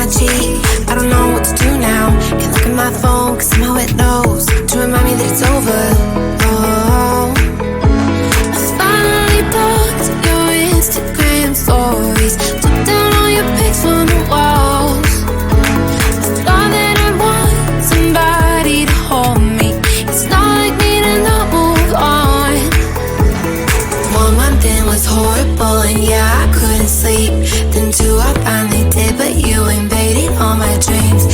my cheek. I don't know what to do now. Can't look at my phone, cause somehow it knows to remind me that it's over. Oh, I finally blocked your Instagram stories, took down all your pics from the walls. I thought that I want somebody to hold me. It's not like me to not move on. 1 month in was horrible, and yeah, I couldn't sleep. Then 2, I finally did, but you invaded all my dreams.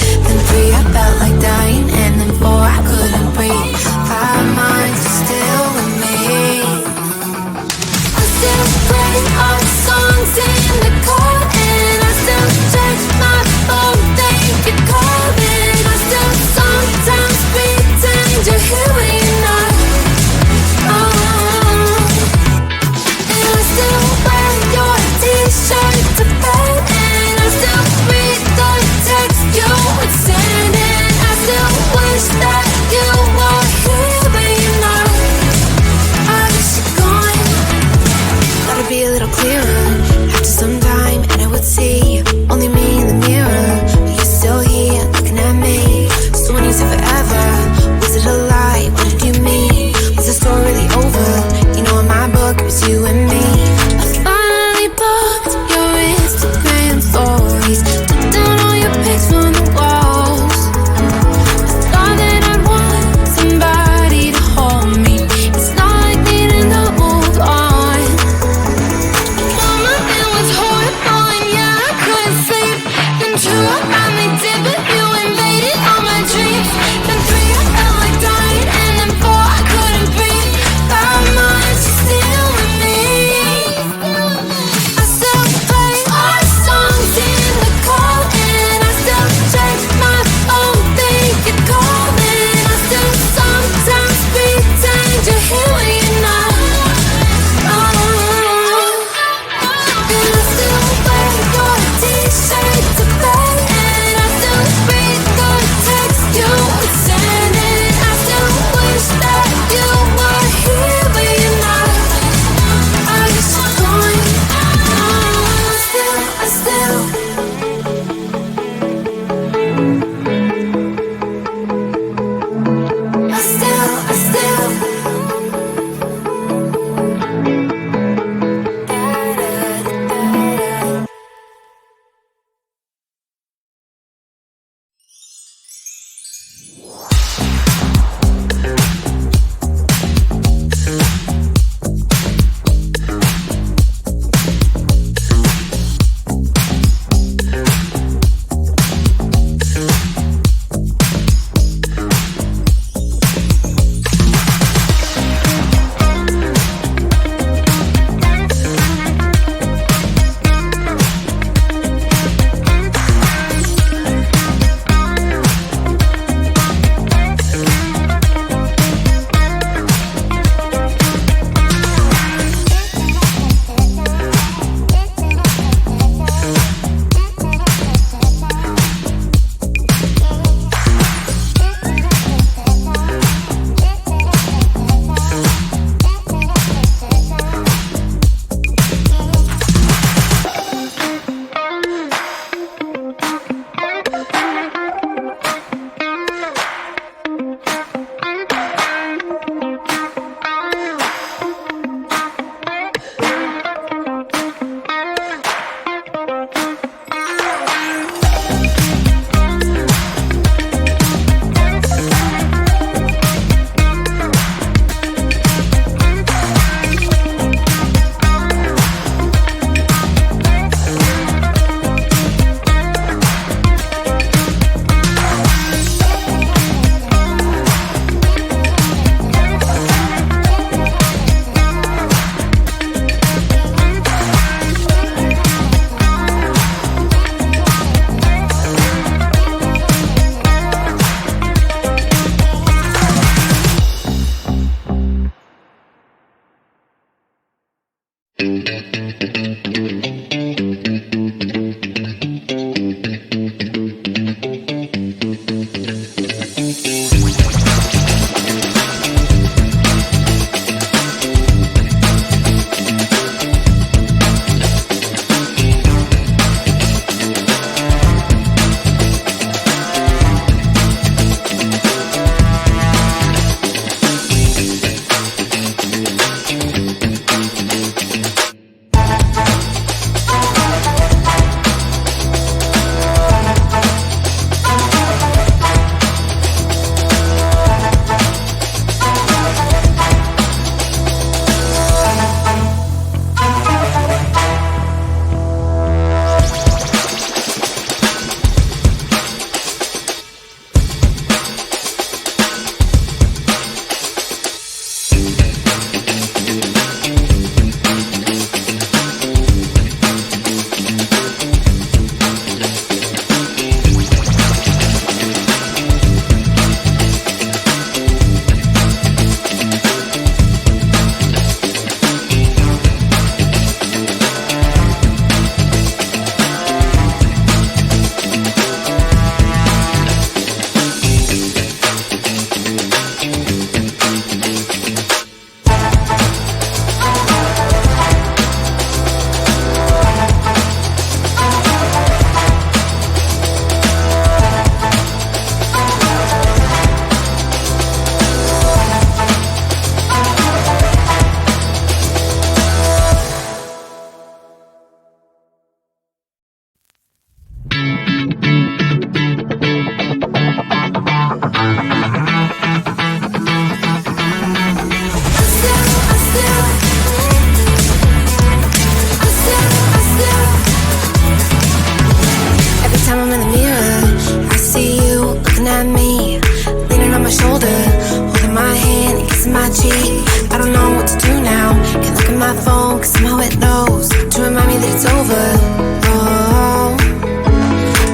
I cheat? I don't know what to do now. Can't look at my phone, cause somehow it knows to remind me that it's over. Oh,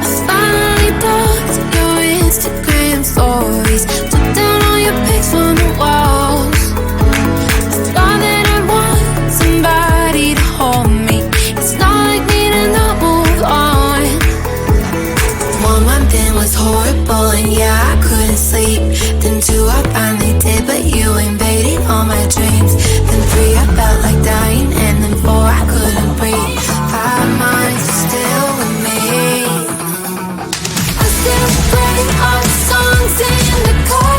I finally blocked your Instagram stories, took down all your pics from the walls. I thought that I'd want somebody to hold me. It's not like me to not move on. 1 month in was horrible, and yeah, I couldn't sleep. Then 2, I finally did, but you invaded all my dreams. Then 3, I felt like dying, and then 4, I couldn't breathe. 5 months still with me. I still play our songs in the car.